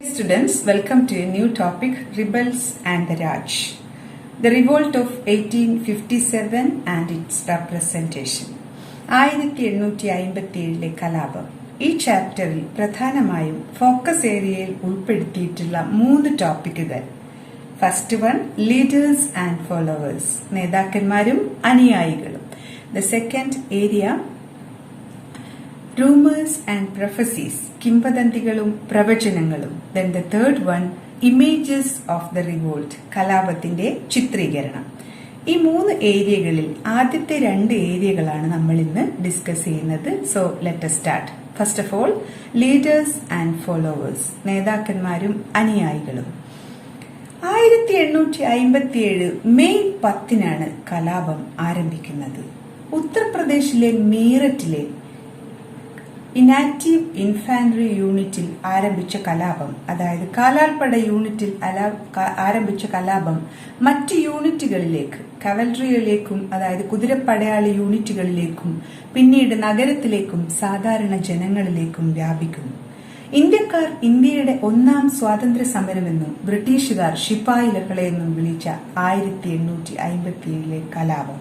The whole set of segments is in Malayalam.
Students, welcome to a new topic, Rebels and the Raj. The revolt of 1857 and its representation. 1857 കലാപം. ഈ ചാപ്റ്ററിൽ പ്രധാനമായും ഫോക്കസ് ഏരിയയിൽ ഉൾപ്പെടുത്തിയിട്ടുള്ള 3 ടോപ്പിക്കുകൾ. First one, leaders and followers, നേതാക്കന്മാരും അനുയായികളും. The second area, rumours and prophecies, കിംവദന്തികളും പ്രവചനങ്ങളും. Then the third one, images of the revolt, കലാപത്തിന്റെ ചിത്രീകരണം. ഈ 3 ഏരിയകളിൽ ആദ്യത്തെ 2 ഏരിയകളാണ് നമ്മൾ ഇന്ന് ഡിസ്കസ് ചെയ്യുന്നത്. So let us start. First of all, leaders and followers, നേതാക്കന്മാരും അനുയായികളും. 1857 മെയ് 10 കലാപം ആരംഭിക്കുന്നത്. ഉത്തർപ്രദേശിലെ മീററ്റിലെ ഇനാക്റ്റീവ് ഇൻഫാൻട്രി യൂണിറ്റിൽ ആരംഭിച്ച കലാപം, അതായത് കാലാൾപ്പട യൂണിറ്റിൽ ആരംഭിച്ച കലാപം മറ്റ് യൂണിറ്റുകളിലേക്ക്, കവൽട്രിയിലേക്കും, അതായത് കുതിരപ്പടയാളി യൂണിറ്റുകളിലേക്കും, പിന്നീട് നഗരത്തിലേക്കും സാധാരണ ജനങ്ങളിലേക്കും വ്യാപിക്കുന്നു. ഇന്ത്യക്കാർ ഇന്ത്യയുടെ 1ാം സ്വാതന്ത്ര്യ സമരമെന്നും ബ്രിട്ടീഷുകാർ ശിപ്പായി ലഹളയെന്നും വിളിച്ച 1857 കലാപം.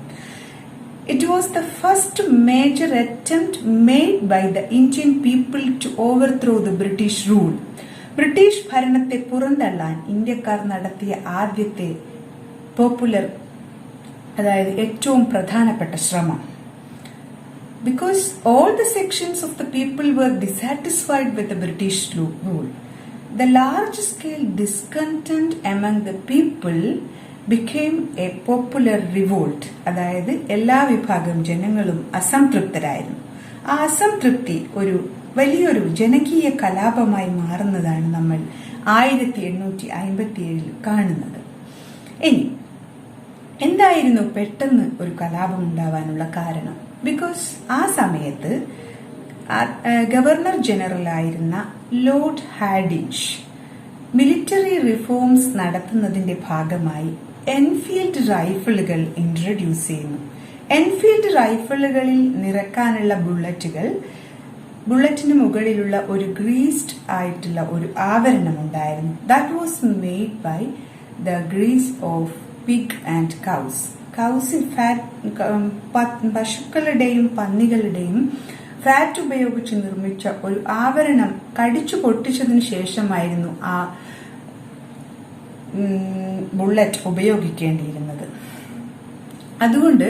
It was the first major attempt made by the Indian people to overthrow the British rule. British ഭരണത്തെ പുറന്തള്ളാൻ ഇന്ത്യക്കാർ നടത്തിയ ആദ്യത്തെ പോപ്പുലർ, അതായത് ഏറ്റവും പ്രധാനപ്പെട്ട ശ്രമം. Because all the sections of the people were dissatisfied with the British rule, the large-scale discontent among the people became a popular revolt. അതായത് എല്ലാ വിഭാഗം ജനങ്ങളും അസംതൃപ്തരായിരുന്നു. ആ അസംതൃപ്തി ഒരു വലിയൊരു ജനകീയ കലാപമായി മാറുന്നതാണ് നമ്മൾ 1857 കാണുന്നത്. ഇനി എന്തായിരുന്നു പെട്ടെന്ന് ഒരു കലാപം ഉണ്ടാവാനുള്ള കാരണം? ബിക്കോസ് ആ സമയത്ത് ഗവർണർ ജനറൽ ആയിരുന്ന ലോർഡ് ഹാഡിഞ്ച് മിലിറ്ററി റിഫോംസ് നടത്തുന്നതിന്റെ ഭാഗമായി എൻഫീൽഡ് റൈഫിളുകൾ ഇൻട്രൊഡ്യൂസ് ചെയ്യുന്നു. എൻഫീൽഡ് റൈഫിളുകളിൽ നിറക്കാനുള്ള ബുള്ളറ്റിന് മുകളിലുള്ള ഒരു ഗ്രീസ്ഡ് ആയിട്ടുള്ള ഒരു ആവരണം ഉണ്ടായിരുന്നു. That was made by the grease of pig and cows. പശുക്കളുടെയും പന്നികളുടെയും ഫാറ്റ് ഉപയോഗിച്ച് നിർമ്മിച്ച ഒരു ആവരണം കടിച്ചു പൊട്ടിച്ചതിനു ശേഷമായിരുന്നു ആ ബുള്ളറ്റ് ഉപയോഗിക്കേണ്ടിയിരുന്നത്. അതുകൊണ്ട്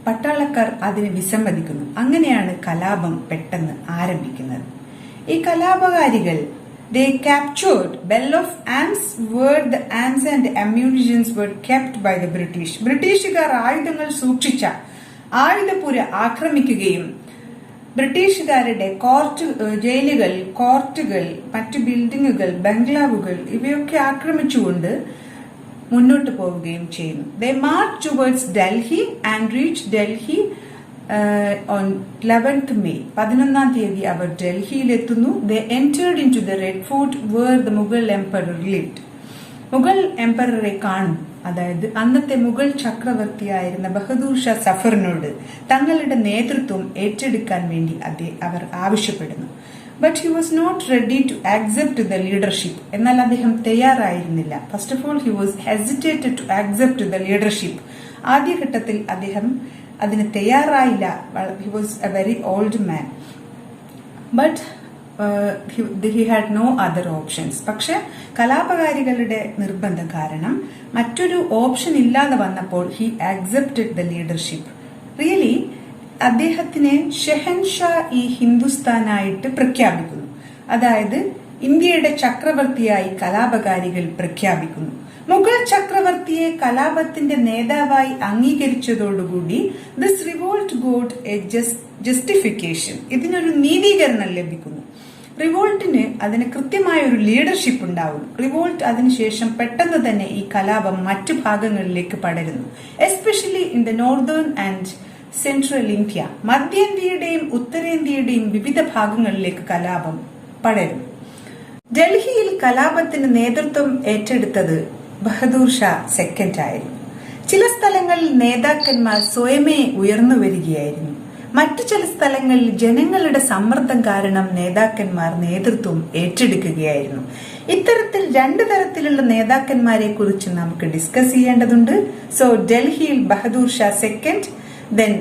പട്ടാളക്കാർ അതിന് വിസമ്മതിക്കുന്നു. അങ്ങനെയാണ് കലാപം പെട്ടെന്ന് ആരംഭിക്കുന്നത്. ഈ കലാപകാരികൾ they captured bell of arms where the arms and ammunitions were kept by the British. ബ്രിട്ടീഷുകാർ ആയുധങ്ങൾ സൂക്ഷിച്ച ആയുധപ്പുര ആക്രമിക്കുകയും ബ്രിട്ടീഷുകാരുടെ ജയിലുകൾ, കോർട്ടുകൾ, മറ്റു ബിൽഡിംഗുകൾ, ബംഗ്ലാവുകൾ ഇവയൊക്കെ ആക്രമിച്ചുകൊണ്ട് മുന്നോട്ട് പോവുകയും ചെയ്യുന്നു. They marched towards Delhi and reached Delhi on 11th May. 11ാം തീയതി അവർ ഡൽഹിയിലെത്തുന്നു. They entered into the Red Fort where the Mughal emperor lived. Mughal എംപററെ കാണും. അതായത് അന്നത്തെ മുഗൾ ചക്രവർത്തിയായിരുന്ന ബഹദൂർ ഷാ സഫറിനോട് തങ്ങളുടെ നേതൃത്വം ഏറ്റെടുക്കാൻ വേണ്ടി അവർ ആവശ്യപ്പെടുന്നു. But he was not ready to accept the leadership. എന്നാൽ അദ്ദേഹം തയ്യാറായിരുന്നില്ല. First of all he was hesitated to accept the leadership. ആദ്യഘട്ടത്തിൽ അദ്ദേഹം അതിന് തയ്യാറായില്ല. He was a very old man. But he had no other options. പക്ഷെ കലാപകാരികളുടെ നിർബന്ധം കാരണം മറ്റൊരു ഓപ്ഷൻ ഇല്ലാതെ വന്നപ്പോൾ he accepted the leadership. Really അദ്ദേഹത്തിനെ ഷെഹൻഷാ ഈ ഹിന്ദുസ്ഥാനായിട്ട് പ്രഖ്യാപിക്കുന്നു. അതായത് ഇന്ത്യയുടെ ചക്രവർത്തിയായി കലാപകാരികൾ പ്രഖ്യാപിക്കുന്നു. മുഗൾ ചക്രവർത്തിയെ കലാപത്തിന്റെ നേതാവായി അംഗീകരിച്ചതോടുകൂടി this revolt got a justification. ഇതിനൊരു നീതീകരണം ലഭിക്കുന്നു. റിവോൾട്ടിന് അതിന് കൃത്യമായ ഒരു ലീഡർഷിപ്പ് ഉണ്ടാവുന്നു. റിവോൾട്ട് അതിനുശേഷം പെട്ടെന്ന് തന്നെ ഈ കലാപം മറ്റു ഭാഗങ്ങളിലേക്ക് പടരുന്നു. Especially in the northern and central India. മധ്യേന്ത്യയുടെയും ഉത്തരേന്ത്യയുടെയും വിവിധ ഭാഗങ്ങളിലേക്ക് കലാപം പടരുന്നു. ഡൽഹിയിൽ കലാപത്തിന് നേതൃത്വം ഏറ്റെടുത്തത് ബഹദൂർ ഷാ സെക്കൻഡ് ആയിരുന്നു. ചില സ്ഥലങ്ങളിൽ നേതാക്കന്മാർ സ്വയമേ ഉയർന്നു വരികയായിരുന്നു. മറ്റു ചില സ്ഥലങ്ങളിൽ ജനങ്ങളുടെ സമ്മർദ്ദം കാരണം നേതാക്കന്മാർ നേതൃത്വം ഏറ്റെടുക്കുകയായിരുന്നു. ഇത്തരത്തിൽ രണ്ട് തരത്തിലുള്ള നേതാക്കന്മാരെ കുറിച്ച് നമുക്ക് ഡിസ്കസ് ചെയ്യേണ്ടതുണ്ട്. സോ ഡൽഹിയിൽ Bahadur Shah second, then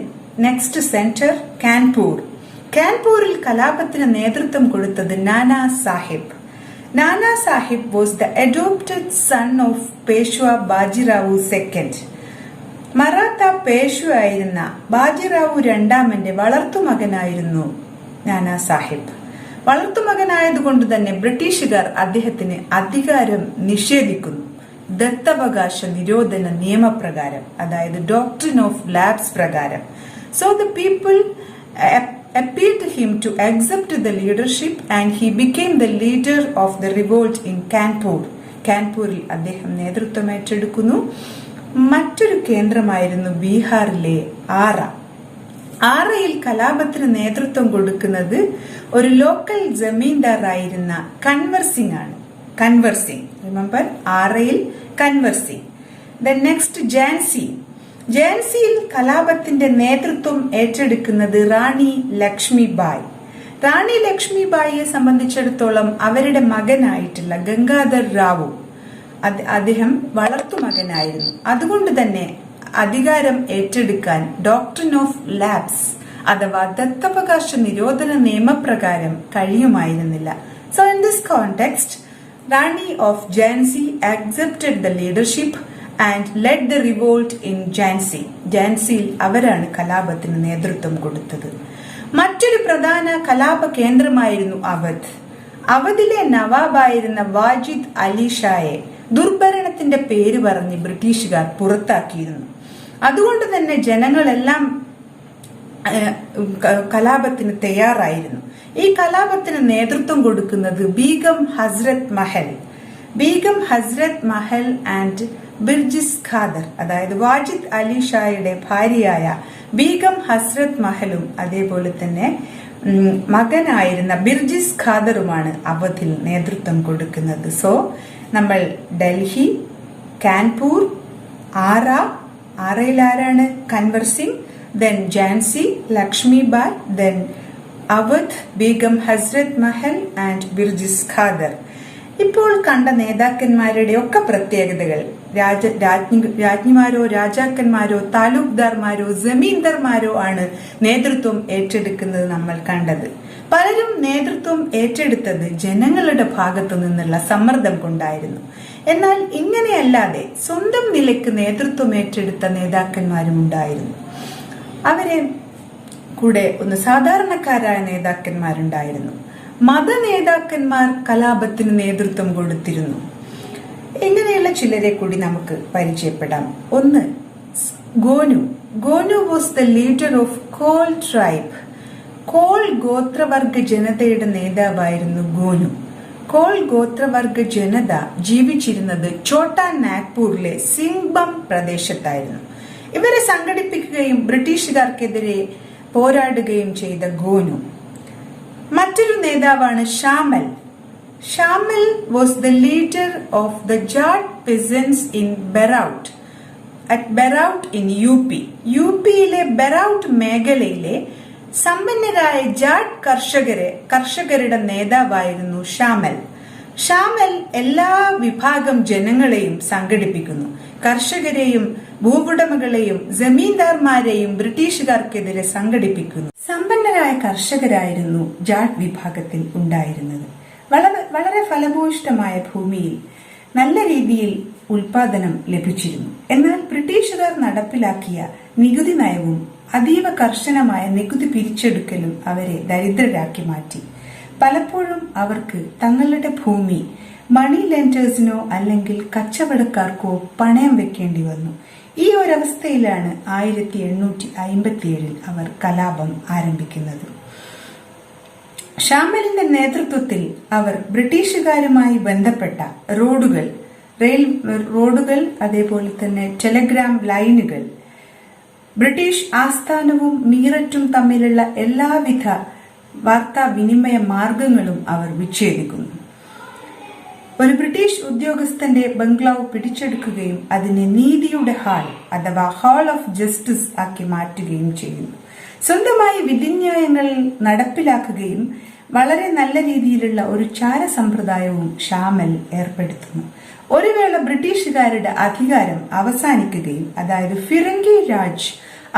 next centre Kanpur. കാൻപൂരിൽ കലാപത്തിന് നേതൃത്വം കൊടുത്തത് Nana Sahib. Nana Sahib was the adopted son of Peshwa Bajirao second. Maratha Peshwa ആയിരുന്ന ബാജിറാവു രണ്ടാമന്റെ വളർത്തുമകനായിരുന്നു നാനാ സാഹിബ്. വളർത്തുമകനായതുകൊണ്ട് തന്നെ ബ്രിട്ടീഷുകാർ അദ്ദേഹത്തിന് അധികാരം നിഷേധിക്കുന്നു. ദത്തവകാശ നിരോധന നിയമപ്രകാരം, അതായത് ഡോക്ട്രിൻ ഓഫ് ലാബ്സ് പ്രകാരം. So the people appealed to him to accept the leadership and he became the leader of the revolt in Kanpur. കാൻപൂരിൽ അദ്ദേഹം നേതൃത്വം ഏറ്റെടുക്കുന്നു. മറ്റൊരു കേന്ദ്രമായിരുന്നു ബീഹാറിലെ ആറ. ആറയിൽ കലാപത്തിന് നേതൃത്വം കൊടുക്കുന്നത് ഒരു ലോക്കൽ ജമീന്ദാർ ആയിരുന്ന കൻവർ സിംഗ് ആണ്. കൻവർ സിംഗ്, റിമെമ്പർ, ആറയിൽ കൻവർ സിംഗ്. Then next Jhansi. ഝാൻസിയിൽ കലാപത്തിന്റെ നേതൃത്വം ഏറ്റെടുക്കുന്നത് റാണി ലക്ഷ്മിബായി. റാണി ലക്ഷ്മിബായിയെ സംബന്ധിച്ചിടത്തോളം അവരുടെ മകനായിട്ടുള്ള ഗംഗാധർ റാവു, അദ്ദേഹം വളർത്തുമകനായിരുന്നു. അതുകൊണ്ട് തന്നെ അധികാരം ഏറ്റെടുക്കാൻ ഡോക്ട്രിൻ ഓഫ് ലാബ്സ് അഥവാ ദത്തവകാശ നിരോധന നിയമപ്രകാരം കഴിയുമായിരുന്നില്ല. So in this context Rani of Jhansi accepted the leadership and led the revolt in Jhansi. ഝാൻസിയിൽ അവരാണ് കലാപത്തിന് നേതൃത്വം കൊടുത്തത്. മറ്റൊരു പ്രധാന കലാപ കേന്ദ്രമായിരുന്നു അവധ്. അവധിലെ നവാബായിരുന്ന വാജിദ് അലി ഷായെ ദുർഭരണത്തിന്റെ പേര് പറഞ്ഞ് ബ്രിട്ടീഷുകാർ പുറത്താക്കിയിരുന്നു. അതുകൊണ്ട് തന്നെ ജനങ്ങളെല്ലാം കലാപത്തിന് തയ്യാറായിരുന്നു. ഈ കലാപത്തിന് നേതൃത്വം കൊടുക്കുന്നത് ബീഗം ഹസ്രത് മഹൽ. ബീഗം ഹസ്രത് മഹൽ ആൻഡ് ബിർജിസ് ഖാദർ, അതായത് വാജിദ് അലി ഷായുടെ ഭാര്യയായ ബീഗം ഹസ്രത് മഹലും അതേപോലെ തന്നെ മകനായിരുന്ന ബിർജിസ് ഖാദറുമാണ് അവധിൽ നേതൃത്വം കൊടുക്കുന്നത്. സോ നമ്മൾ ഡൽഹി, കാൻപൂർ, ആറ, ആറയിൽ ആരാണ്? Kanwar Singh, then Jhansi, Lakshmibai, then Awadh, Begum Hazrat Mahal and Birjis Khader. ഇപ്പോൾ കണ്ട നേതാക്കന്മാരുടെ ഒക്കെ പ്രത്യേകതകൾ, രാജ്ഞിമാരോ രാജാക്കന്മാരോ താലൂക്ക്ദാർമാരോ ജമീന്ദാർമാരോ ആണ് നേതൃത്വം ഏറ്റെടുക്കുന്നത് നമ്മൾ കണ്ടത്. പലരും നേതൃത്വം ഏറ്റെടുത്തത് ജനങ്ങളുടെ ഭാഗത്തു നിന്നുള്ള സമ്മർദ്ദം കൊണ്ടായിരുന്നു. എന്നാൽ ഇങ്ങനെയല്ലാതെ സ്വന്തം നിലയ്ക്ക് നേതൃത്വം ഏറ്റെടുത്ത നേതാക്കന്മാരും ഉണ്ടായിരുന്നു. അവരെ കൂടെ ഒന്ന് സാധാരണക്കാരായ നേതാക്കന്മാരുണ്ടായിരുന്നു. മത നേതാക്കന്മാർ കലാപത്തിന് നേതൃത്വം കൊടുത്തിരുന്നു. ഇങ്ങനെയുള്ള ചിലരെ കൂടി നമുക്ക് പരിചയപ്പെടാം. ഒന്ന്, Gonu. Gonu was the leader of call tribe. Call ഗോത്രവർഗ ജനതയുടെ നേതാവായിരുന്നു ഗോനു. കോൾ ഗോത്രവർഗ ജനത ജീവിച്ചിരുന്നത് ഛോട്ടാ നാഗ്പൂരിലെ സിംഗ്ബം പ്രദേശത്തായിരുന്നു. ഇവരെ സംഘടിപ്പിക്കുകയും ബ്രിട്ടീഷുകാർക്കെതിരെ പോരാടുകയും ചെയ്ത ഗോനു. മറ്റൊരു നേതാവാണ് Shah Mal. Shah Mal was the leader of the Jat peasants in Baraut. At Baraut in UP. യുപിയിലെ ബെറൌട്ട് മേഖലയിലെ സമ്പന്നരായ ജാട്ട് കർഷകരുടെ നേതാവായിരുന്നു ഷാമൽ. ഷാമൽ എല്ലാ വിഭാഗം ജനങ്ങളെയും സംഘടിപ്പിക്കുന്നു. കർഷകരെയും ഭൂവുടമകളെയും ജമീന്ദാർമാരെയും ബ്രിട്ടീഷുകാർക്കെതിരെ സംഘടിപ്പിക്കുന്നു. സമ്പന്നരായ കർഷകരായിരുന്നു ജാട്ട് വിഭാഗത്തിൽ ഉണ്ടായിരുന്നത്. വളരെ ഫലഭൂയിഷ്ഠമായ ഭൂമിയിൽ നല്ല രീതിയിൽ ഉൽപാദനം ലഭിച്ചിരുന്നു. എന്നാൽ ബ്രിട്ടീഷുകാർ നടപ്പിലാക്കിയ നികുതി നയവും അതീവ കർശനമായ നികുതി പിരിച്ചെടുക്കലും അവരെ ദരിദ്രരാക്കി മാറ്റി. പലപ്പോഴും അവർക്ക് തങ്ങളുടെ ഭൂമി മണി ലെൻഡേഴ്സിനോ അല്ലെങ്കിൽ കച്ചവടക്കാർക്കോ പണയം വെക്കേണ്ടി വന്നു. ഈ ഒരവസ്ഥയിലാണ് 1857 അവർ കലാപം ആരംഭിക്കുന്നത്. ഷാമലിന്റെ നേതൃത്വത്തിൽ അവർ ബ്രിട്ടീഷുകാരുമായി ബന്ധപ്പെട്ട റോഡുകൾ അതേപോലെ തന്നെ ടെലഗ്രാം ലൈനുകൾ, ബ്രിട്ടീഷ് ആസ്ഥാനവും മീററ്റും തമ്മിലുള്ള എല്ലാവിധ വാർത്താവിനിമയ മാർഗങ്ങളും അവർ വിച്ഛേദിക്കുന്നു. ഒരു ബ്രിട്ടീഷ് ഉദ്യോഗസ്ഥന്റെ ബംഗ്ലാവ് പിടിച്ചെടുക്കുകയും അതിനെ നീതിയുടെ ഹാൾ അഥവാ ഹാൾ ഓഫ് ജസ്റ്റിസ് ആക്കി മാറ്റുകയും ചെയ്യുന്നു. സ്വന്തമായി വിധിന്യായങ്ങൾ നടപ്പിലാക്കുകയും വളരെ നല്ല രീതിയിലുള്ള ഒരു ചാരസമ്പ്രദായവും ഷാമൽ ഏർപ്പെടുത്തുന്നു. ഒരു വേള ബ്രിട്ടീഷുകാരുടെ അധികാരം അവസാനിക്കുകയും, അതായത് ഫിറംഗി രാജ്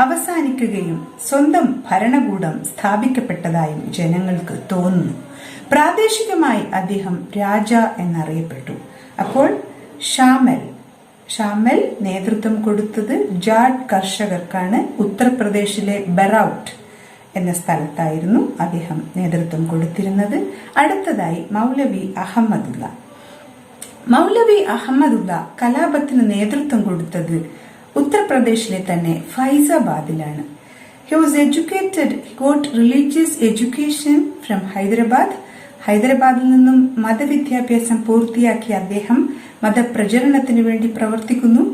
അവസാനിക്കുകയും സ്വന്തം ഭരണകൂടം സ്ഥാപിക്കപ്പെട്ടതായും ജനങ്ങൾക്ക് തോന്നുന്നു. പ്രാദേശികമായി അദ്ദേഹം രാജ എന്നറിയപ്പെട്ടു. അപ്പോൾ ഷാമൽ നേതൃത്വം കൊടുത്തത് ജാട്ട് കർഷകർക്കാണ്. ഉത്തർപ്രദേശിലെ ബറൌട്ട് എന്ന സ്ഥലത്തായിരുന്നു അദ്ദേഹം നേതൃത്വം കൊടുത്തിരുന്നത്. അടുത്തതായി മൗലവി അഹമ്മദുള്ള കലാപത്തിന് നേതൃത്വം കൊടുത്തത് ഉത്തർപ്രദേശിലെ തന്നെ ഫൈസാബാദിലാണ്. He was educated, he got religious education from Hyderabad. ഹൈദരാബാദിൽ നിന്നും മതവിദ്യാഭ്യാസം പൂർത്തിയാക്കിയ അദ്ദേഹം മതപ്രചരണത്തിന് വേണ്ടി പ്രവർത്തിക്കുന്നു.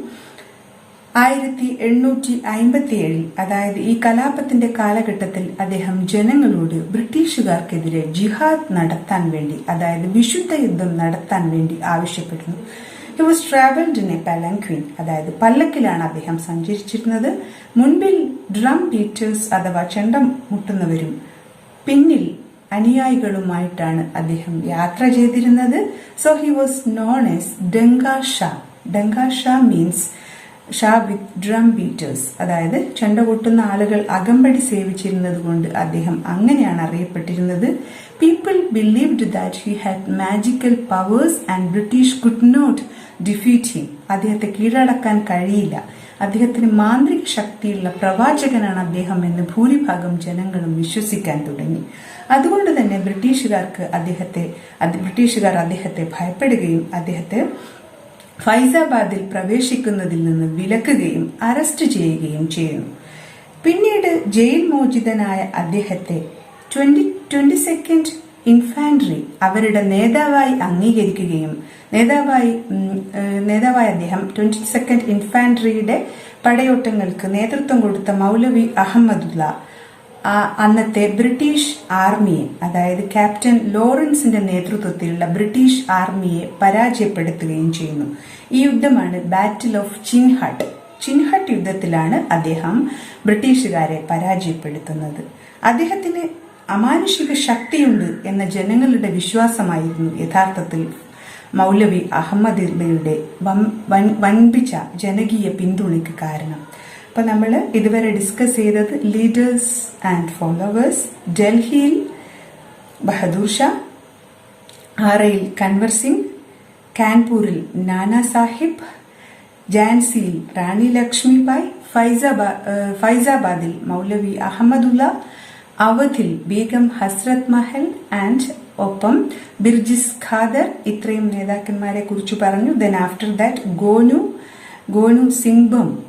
1857 അതായത് ഈ കലാപത്തിന്റെ കാലഘട്ടത്തിൽ അദ്ദേഹം ജനങ്ങളോട് ബ്രിട്ടീഷുകാർക്കെതിരെ ജിഹാദ് നടത്താൻ വേണ്ടി, അതായത് വിശുദ്ധ യുദ്ധം നടത്താൻ വേണ്ടി ആവശ്യപ്പെടുന്നു. He was traveled in a palanquin, അതായത് പല്ലക്കിലാണ് അദ്ദേഹം സഞ്ചരിച്ചിരുന്നത്. മുൻപിൽ ഡ്രം ബീറ്റേഴ്സ് അഥവാ ചെണ്ടം മുട്ടുന്നവരും പിന്നിൽ അനുയായികളുമായിട്ടാണ് അദ്ദേഹം യാത്ര ചെയ്തിരുന്നത്. So he was known as Danka Shah. Danka Shah means Shah with drum beaters, അതായത് ചെണ്ട കൊട്ടുന്ന ആളുകൾ അകമ്പടി സേവിച്ചിരുന്നത് കൊണ്ട് അദ്ദേഹം അങ്ങനെയാണ് അറിയപ്പെട്ടിരുന്നത്. People believed that he had magical powers and British could not defeat him. അദ്ദേഹത്തെ കീഴടക്കാൻ കഴിയില്ല, അദ്ദേഹത്തിന് മാന്ത്രിക ശക്തിയുള്ള പ്രവാചകനാണ് അദ്ദേഹം എന്ന് ഭൂരിഭാഗം ജനങ്ങളും വിശ്വസിക്കാൻ തുടങ്ങി. അതുകൊണ്ട് തന്നെ ബ്രിട്ടീഷുകാർ അദ്ദേഹത്തെ ഭയപ്പെടുകയും അദ്ദേഹത്തെ ഫൈസാബാദിൽ പ്രവേശിക്കുന്നതിൽ നിന്ന് വിലക്കുകയും അറസ്റ്റ് ചെയ്യുകയും ചെയ്യുന്നു. പിന്നീട് ജയിൽ മോചിതനായ അദ്ദേഹത്തെ 22nd ഇൻഫാൻട്രി അവരുടെ നേതാവായി അംഗീകരിക്കുകയും നേതാവായി അദ്ദേഹം 22nd ഇൻഫാൻട്രിയുടെ പടയോട്ടങ്ങൾക്ക് നേതൃത്വം കൊടുത്ത മൗലവി അഹമ്മദുള്ള അന്നത്തെ ബ്രിട്ടീഷ് ആർമിയെ, അതായത് ക്യാപ്റ്റൻ ലോറൻസിന്റെ നേതൃത്വത്തിലുള്ള ബ്രിട്ടീഷ് ആർമിയെ പരാജയപ്പെടുത്തുകയും ചെയ്യുന്നു. ഈ യുദ്ധമാണ് ബാറ്റിൽ ഓഫ് ചിൻഹട്ട്. ചിൻഹട്ട് യുദ്ധത്തിലാണ് അദ്ദേഹം ബ്രിട്ടീഷുകാരെ പരാജയപ്പെടുത്തുന്നത്. അദ്ദേഹത്തിന് അമാനുഷിക ശക്തിയുണ്ട് എന്ന ജനങ്ങളുടെ വിശ്വാസമായിരുന്നു യഥാർത്ഥത്തിൽ മൗലവി അഹമ്മദുള്ളയുടെ വൻപിച്ച ജനകീയ പിന്തുണയ്ക്ക് കാരണം. അപ്പൊ നമ്മൾ ഇതുവരെ ഡിസ്കസ് ചെയ്തത് ലീഡേഴ്സ് ആൻഡ് ഫോളോവേഴ്സ്. ഡൽഹിയിൽ ബഹദൂർ ഷാ, ആറയിൽ കൻവർ സിംഗ്, കാൻപൂരിൽ നാനാ സാഹിബ്, ഝാൻസിയിൽ റാണി ലക്ഷ്മിബായ്, ഫൈസാബാദിൽ മൗലവി അഹമ്മദുള്ള, അവധിൽ ബീഗം ഹസ്രത് മഹൽ ആൻഡ് ഒപ്പം ബിർജിസ് ഖാദർ. ഇത്രയും നേതാക്കന്മാരെ കുറിച്ച് പറഞ്ഞു. Then after that Gonu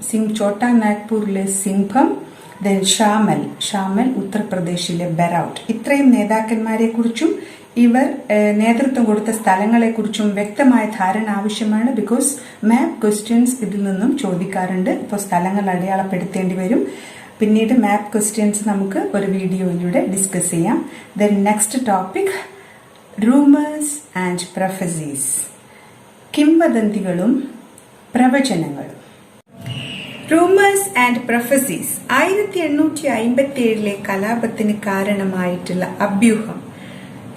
Singh Chota നാഗ്പൂരിലെ സിംഭം, ദെൻ ഷാമൽ ഉത്തർപ്രദേശിലെ ബറൌട്ട്. ഇത്രയും നേതാക്കന്മാരെ കുറിച്ചും ഇവർ നേതൃത്വം കൊടുത്ത സ്ഥലങ്ങളെ കുറിച്ചും വ്യക്തമായ ധാരണ ആവശ്യമാണ്. ബിക്കോസ് മാപ്പ് ക്വസ്റ്റ്യൻസ് ഇതിൽ നിന്നും ചോദിക്കാറുണ്ട്. ഇപ്പോൾ സ്ഥലങ്ങൾ അടയാളപ്പെടുത്തേണ്ടി വരും. പിന്നീട് മാപ്പ് ക്വസ്റ്റ്യൻസ് നമുക്ക് ഒരു വീഡിയോയിലൂടെ ഡിസ്കസ് ചെയ്യാം. Then next topic rumours and prophecies, കിംവദന്തികളും പ്രവചനങ്ങളും. റൂമേഴ്സ് ആൻഡ് പ്രൊഫസീസ് 1857 കലാപത്തിന് കാരണമായിട്ടുള്ള അഭ്യൂഹം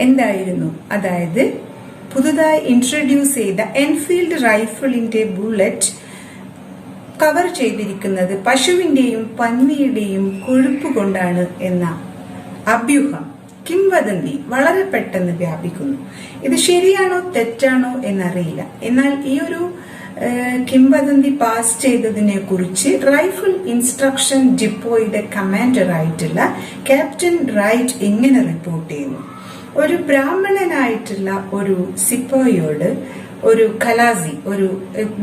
എന്തായിരുന്നു? അതായത് പുതുതായി ഇൻട്രൊഡ്യൂസ് ചെയ്ത എൻഫീൽഡ് റൈഫിളിന്റെ ബുള്ളറ്റ് കവർ ചെയ്തിരിക്കുന്നത് പശുവിന്റെയും പന്നിയുടെയും കൊഴുപ്പ് കൊണ്ടാണ് എന്ന അഭ്യൂഹം, കിംവദന്തി വളരെ പെട്ടെന്ന് വ്യാപിക്കുന്നു. ഇത് ശരിയാണോ തെറ്റാണോ എന്നറിയില്ല. എന്നാൽ ഈ ഒരു കിംവദന്തി പാസ് ചെയ്തതിനെ കുറിച്ച് റൈഫിൾ ഇൻസ്ട്രക്ഷൻ ഡിപ്പോയുടെ കമാൻഡർ ആയിട്ടുള്ള ക്യാപ്റ്റൻ റൈറ്റ് ഇങ്ങനെ റിപ്പോർട്ട് ചെയ്യുന്നു: ഒരു ബ്രാഹ്മണനായിട്ടുള്ള ഒരു സിപ്പോയോട് ഒരു ഖലാസി, ഒരു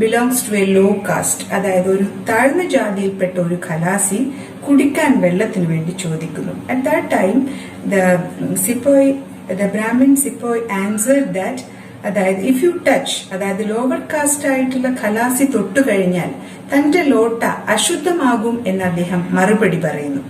belongs to a low caste, അതായത് ഒരു താഴ്ന്ന ജാതിയിൽപ്പെട്ട ഒരു ഖലാസി കുടിക്കാൻ വെള്ളത്തിന് വേണ്ടി ചോദിക്കുന്നു. At that time the Brahmin sepoy answered that, അതായത് ഇഫ് യു ടച്ച്, അതായത് ലോവർ കാസ്റ്റ് ആയിട്ടുള്ള ഖലാസി തൊട്ടു കഴിഞ്ഞാൽ തന്റെ ലോട്ട അശുദ്ധമാകും എന്ന് അദ്ദേഹം മറുപടി പറയുന്നു.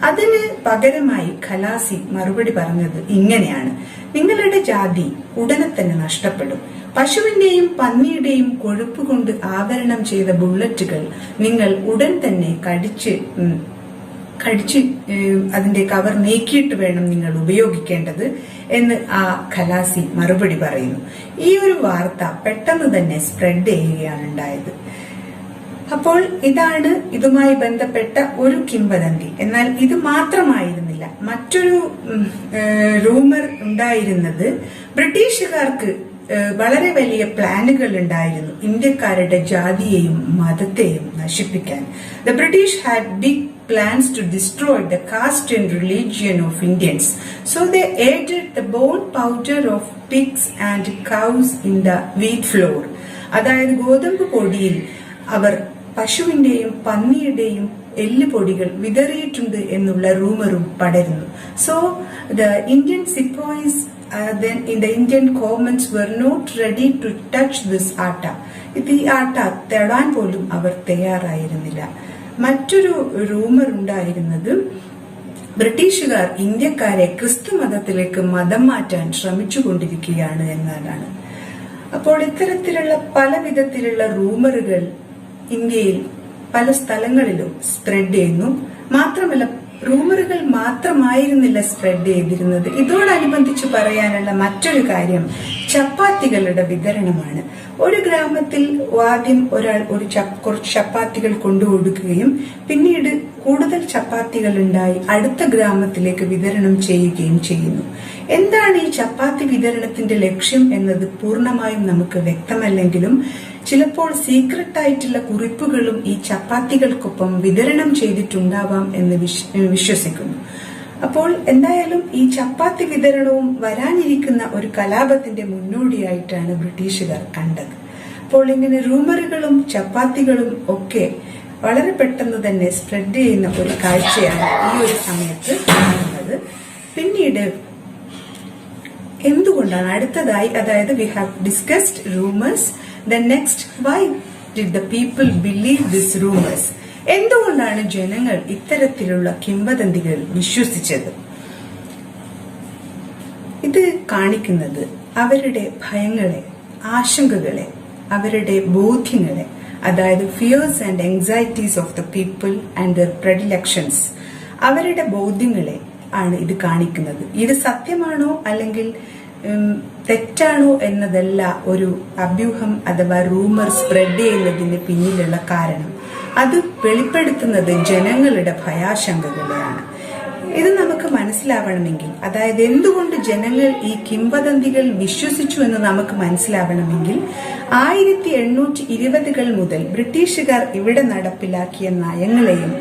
അതിന് പകരമായി ഖലാസി മറുപടി പറഞ്ഞത് ഇങ്ങനെയാണ്: നിങ്ങളുടെ ജാതി ഉടനെ തന്നെ നഷ്ടപ്പെടും. പശുവിന്റെയും പന്നിയുടെയും കൊഴുപ്പ് കൊണ്ട് ആവരണം ചെയ്ത ബുള്ളറ്റുകൾ നിങ്ങൾ ഉടൻ തന്നെ കടിച്ച് അതിന്റെ കവർ നീക്കിയിട്ട് വേണം നിങ്ങൾ ഉപയോഗിക്കേണ്ടത് എന്ന് ആ ഖലാസി മറുപടി പറയുന്നു. ഈ ഒരു വാർത്ത പെട്ടെന്ന് തന്നെ സ്പ്രെഡ് ചെയ്യുകയാണ് ഉണ്ടായത്. അപ്പോൾ ഇതാണ് ഇതുമായി ബന്ധപ്പെട്ട ഒരു കിംവദന്തി. എന്നാൽ ഇത് മാത്രമായിരുന്നില്ല, മറ്റൊരു റൂമർ ഉണ്ടായിരുന്നത് ബ്രിട്ടീഷുകാർക്ക് വളരെ വലിയ പ്ലാനുകൾ ഉണ്ടായിരുന്നു ഇന്ത്യക്കാരുടെ ജാതിയെയും മതത്തെയും നശിപ്പിക്കാൻ. The British had big plans to destroy the caste and religion of Indians. So they added the bone powder of pigs and cows in the wheat flour. അതായത് ഗോതമ്പ് പൊടിയിൽ അവർ പശുവിന്റെയും പന്നിയുടെയും എല്ലുപൊടികൾ വിതറിയിട്ടുണ്ട് എന്നുള്ള റൂമറും പടരുന്നു. So the Indian sepoys then in the Indian governments were not ready to touch this atta. ഈ ആട്ട തൊടാൻ പോലും അവർ തയ്യാറായിരുന്നില്ല. മറ്റൊരു റൂമർ ഉണ്ടായിരുന്നത് ബ്രിട്ടീഷുകാർ ഇന്ത്യക്കാരെ ക്രിസ്തു മതത്തിലേക്ക് മതം മാറ്റാൻ ശ്രമിച്ചുകൊണ്ടിരിക്കുകയാണ് എന്നതാണ്. അപ്പോൾ ഇത്തരത്തിലുള്ള പല വിധത്തിലുള്ള റൂമറുകൾ ഇന്ത്യയിൽ പല സ്ഥലങ്ങളിലും സ്പ്രെഡ് ചെയ്യുന്നു. മാത്രമല്ല, റൂമറുകൾ മാത്രമായിരുന്നില്ല സ്പ്രെഡ് ചെയ്തിരുന്നത്. ഇതോടനുബന്ധിച്ച് പറയാനുള്ള മറ്റൊരു കാര്യം ചപ്പാത്തികളുടെ വിതരണമാണ്. ഒരു ഗ്രാമത്തിൽ ആദ്യം ഒരാൾ കുറച്ച് ചപ്പാത്തികൾ കൊണ്ടുകൊടുക്കുകയും പിന്നീട് കൂടുതൽ ചപ്പാത്തികൾ ഉണ്ടായി അടുത്ത ഗ്രാമത്തിലേക്ക് വിതരണം ചെയ്യുകയും ചെയ്യുന്നു. എന്താണ് ഈ ചപ്പാത്തി വിതരണത്തിന്റെ ലക്ഷ്യം എന്നത് പൂർണ്ണമായും നമുക്ക് വ്യക്തമല്ലെങ്കിലും ചിലപ്പോൾ സീക്രട്ട് ആയിട്ടുള്ള കുറിപ്പുകളും ഈ ചപ്പാത്തികൾക്കൊപ്പം വിതരണം ചെയ്തിട്ടുണ്ടാവാം എന്ന് വിശ്വസിക്കുന്നു. അപ്പോൾ എന്തായാലും ഈ ചപ്പാത്തി വിതരണവും വരാനിരിക്കുന്ന ഒരു കലാപത്തിന്റെ മുന്നോടിയായിട്ടാണ് ബ്രിട്ടീഷുകാർ കണ്ടത്. അപ്പോൾ ഇങ്ങനെ റൂമറുകളും ചപ്പാത്തികളും ഒക്കെ വളരെ പെട്ടെന്ന് തന്നെ സ്പ്രെഡ് ചെയ്യുന്ന ഒരു കാഴ്ചയാണ് ഈ ഒരു സമയത്ത് കാണുന്നത്. പിന്നീട് എന്തുകൊണ്ടാണ് അടുത്തതായി, അതായത് we have discussed rumours. Then next, why did the people believe these rumors? എന്തുകൊണ്ടാണ് ജനങ്ങൾ ഇത്തരത്തിലുള്ള കിംവദന്തികൾ വിശ്വസിച്ചത്? ഇത് കാണിക്കുന്നത് അവരുടെ ഭയങ്ങളെ, ആശങ്കകളെ, അവരുടെ ബോധ്യങ്ങളെ, അതായത് fears and anxieties of the people and their predilections, അവരുടെ ബോധ്യങ്ങളെ ആണ് ഇത് കാണിക്കുന്നത്. ഇത് സത്യമാണോ അല്ലെങ്കിൽ തെറ്റാണോ എന്നതല്ല ഒരു അഭ്യൂഹം അഥവാ റൂമർ സ്പ്രെഡ് ചെയ്യുന്നതിന് പിന്നിലുള്ള കാരണം. അത് വെളിപ്പെടുത്തുന്നത് ജനങ്ങളുടെ ഭയാശങ്കകളെയാണ്. ഇത് നമുക്ക് മനസ്സിലാവണമെങ്കിൽ, അതായത് എന്തുകൊണ്ട് ജനങ്ങൾ ഈ കിംവദന്തികൾ വിശ്വസിച്ചു എന്ന് നമുക്ക് മനസ്സിലാവണമെങ്കിൽ 1820-കൾ മുതൽ ബ്രിട്ടീഷുകാർ ഇവിടെ നടപ്പിലാക്കിയ നയങ്ങളെയും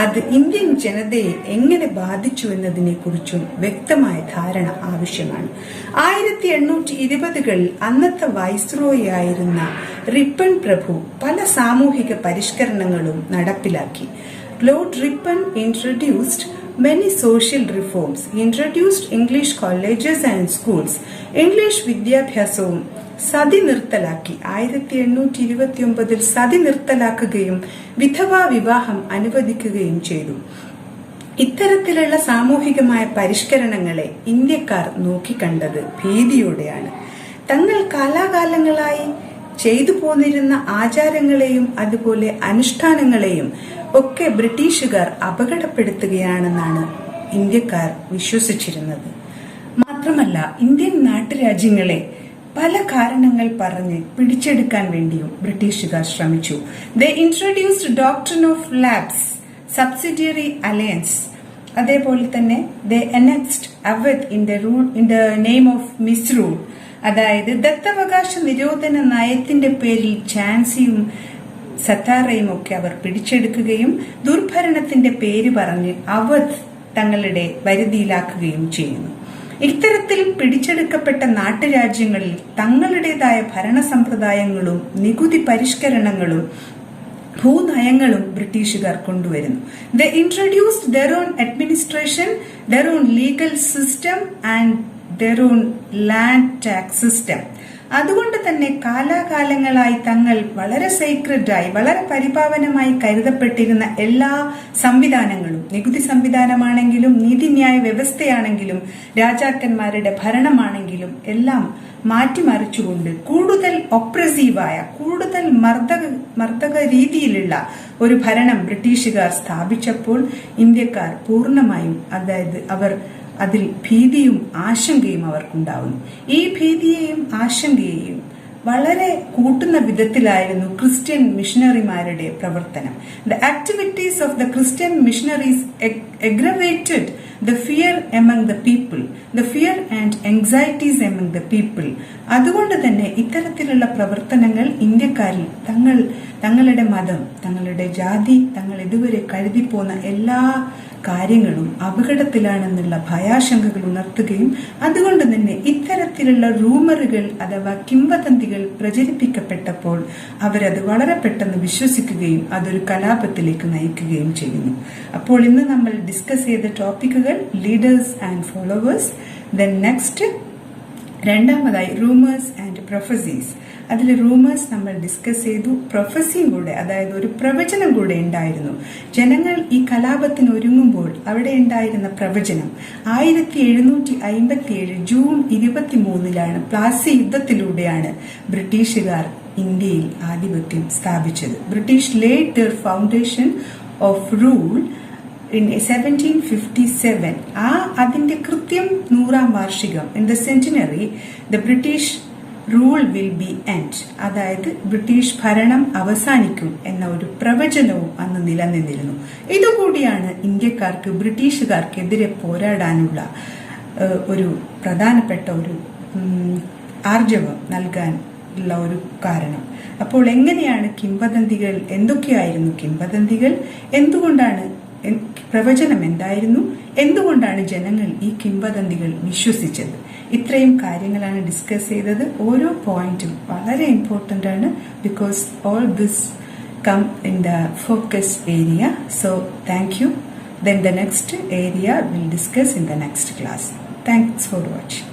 അത് ഇന്ത്യൻ ജനതയെ എങ്ങനെ ബാധിച്ചു എന്നതിനെ കുറിച്ചും വ്യക്തമായ ധാരണ ആവശ്യമാണ്. 1820-കളിൽ അന്നത്തെ വൈസ്രോയി ആയിരുന്ന റിപ്പൺ പ്രഭു പല സാമൂഹിക പരിഷ്കരണങ്ങളും നടപ്പിലാക്കി. Lord Ripon introduced many social reforms. He introduced English colleges and schools. English വിദ്യാഭ്യാസവും സതി നിർത്തലാക്കി. 1829-ൽ സതി നിർത്തലാക്കുകയും വിധവാ വിവാഹം അനുവദിക്കുകയും ചെയ്തു. ഇത്തരത്തിലുള്ള സാമൂഹികമായ പരിഷ്കരണങ്ങളെ ഇന്ത്യക്കാർ നോക്കിക്കണ്ടത് ഭീതിയോടെയാണ്. തങ്ങൾ കാലാകാലങ്ങളായി ചെയ്തു പോന്നിരുന്ന ആചാരങ്ങളെയും അതുപോലെ അനുഷ്ഠാനങ്ങളെയും ഒക്കെ ബ്രിട്ടീഷുകാർ അപകടപ്പെടുത്തുകയാണെന്നാണ് ഇന്ത്യക്കാർ വിശ്വസിച്ചിരുന്നത്. മാത്രമല്ല, ഇന്ത്യൻ നാട്ടുരാജ്യങ്ങളെ പല കാരണങ്ങൾ പറഞ്ഞ് പിടിച്ചെടുക്കാൻ വേണ്ടിയും ബ്രിട്ടീഷുകാർ ശ്രമിച്ചു. They introduced doctrine of lapse, subsidiary alliance. അതേപോലെ തന്നെ they annexed Awadh in the name of misrule. അതായത് ദത്തവകാശ നിരോധന നയത്തിന്റെ പേരിൽ ഝാൻസിയും സത്താറയും ഒക്കെ അവർ പിടിച്ചെടുക്കുകയും ദുർഭരണത്തിന്റെ പേര് പറഞ്ഞ് അവധ് തങ്ങളുടെ പരിധിയിലാക്കുകയും ചെയ്യുന്നു. ഇത്തരത്തിൽ പിടിച്ചെടുക്കപ്പെട്ട നാട്ടുരാജ്യങ്ങളിൽ തങ്ങളുടേതായ ഭരണ സമ്പ്രദായങ്ങളും നികുതി പരിഷ്കരണങ്ങളും ഭൂനയങ്ങളും ബ്രിട്ടീഷുകാർ കൊണ്ടുവരുന്നു. They introduced their own administration, their own legal system and their own land tax system. അതുകൊണ്ട് തന്നെ കാലാകാലങ്ങളായി തങ്ങൾ വളരെ സീക്രട്ടായി, വളരെ പരിപാവനമായി കരുതപ്പെട്ടിരുന്ന എല്ലാ സംവിധാനങ്ങളും, നികുതി സംവിധാനമാണെങ്കിലും നീതിന്യായ വ്യവസ്ഥയാണെങ്കിലും രാജാക്കന്മാരുടെ ഭരണമാണെങ്കിലും എല്ലാം മാറ്റിമറിച്ചുകൊണ്ട് കൂടുതൽ ഒപ്രസീവായ, കൂടുതൽ മർദ്ദക രീതിയിലുള്ള ഒരു ഭരണം ബ്രിട്ടീഷുകാർ സ്ഥാപിച്ചപ്പോൾ ഇന്ത്യക്കാർ പൂർണ്ണമായും, അതായത് അവർ അതിൽ ഭീതിയും ആശങ്കയും അവർക്കുണ്ടാവുന്നു. ഈ ഭീതിയെയും ആശങ്കയെയും വളരെ കൂട്ടുന്ന വിധത്തിലായിരുന്നു ക്രിസ്ത്യൻ മിഷണറിമാരുടെ പ്രവർത്തനം. The activities of the Christian missionaries aggravated the fear among the people, the fear and anxieties among the people. അതുകൊണ്ട് തന്നെ ഇത്തരത്തിലുള്ള പ്രവർത്തനങ്ങൾ ഇന്ത്യക്കാരിൽ തങ്ങളുടെ മതം, തങ്ങളുടെ ജാതി, തങ്ങൾ ഇതുവരെ കരുതിപ്പോന്ന എല്ലാ കാര്യങ്ങളും അപകടത്തിലാണെന്നുള്ള ഭയാശങ്കകൾ ഉണർത്തുകയും അതുകൊണ്ട് തന്നെ ഇത്തരത്തിലുള്ള റൂമറുകൾ അഥവാ കിംവദന്തികൾ പ്രചരിപ്പിക്കപ്പെട്ടപ്പോൾ അവരത് വളരെ പെട്ടെന്ന് വിശ്വസിക്കുകയും അതൊരു കലാപത്തിലേക്ക് നയിക്കുകയും ചെയ്യുന്നു. അപ്പോൾ ഇന്ന് നമ്മൾ ഡിസ്കസ് ചെയ്ത ടോപ്പിക്കുകൾ leaders and followers. Then next രണ്ടാമതായി റൂമേഴ്സ് ആൻഡ് പ്രൊഫസീസ്. അതിൽ റൂമേഴ്സ് നമ്മൾ ഡിസ്കസ് ചെയ്തു, പ്രൊഫസിയും കൂടെ, അതായത് ഒരു പ്രവചനം കൂടെ ഉണ്ടായിരുന്നു. ജനങ്ങൾ ഈ കലാപത്തിന് ഒരുങ്ങുമ്പോൾ അവിടെ ഉണ്ടായിരുന്ന പ്രവചനം 1757 ജൂൺ 23 പ്ലാസി യുദ്ധത്തിലൂടെയാണ് ബ്രിട്ടീഷുകാർ ഇന്ത്യയിൽ ആധിപത്യം സ്ഥാപിച്ചത്. British laid their foundation of rule in 1757. അതിന്റെ കൃത്യം 100ാം വാർഷികം, in the centenary, the British rule will be end. അതായത് ബ്രിട്ടീഷ് ഭരണം അവസാനിക്കും എന്ന ഒരു പ്രവചനവും അന്ന് നിലനിന്നിരുന്നു. ഇതുകൂടിയാണ് ഇന്ത്യക്കാർക്ക് ബ്രിട്ടീഷുകാർക്കെതിരെ പോരാടാനുള്ള ഒരു പ്രധാനപ്പെട്ട ഒരു ആർജവം നൽകാനുള്ള ഒരു കാരണം. അപ്പോൾ എങ്ങനെയാണ് കിംവദന്തികൾ, എന്തൊക്കെയായിരുന്നു കിംവദന്തികൾ, എന്തുകൊണ്ടാണ് പ്രവചനം എന്തായിരുന്നു, എന്തുകൊണ്ടാണ് ജനങ്ങൾ ഈ കിംവദന്തികൾ വിശ്വസിച്ചത്, ഇത്രയും കാര്യങ്ങളാണ് ഡിസ്കസ് ചെയ്തത്. ഓരോ പോയിന്റും വളരെ ഇമ്പോർട്ടന്റ് ആണ്, because all this come in the focus area. So thank you. Then the next area we'll discuss in the next class. Thanks for watching.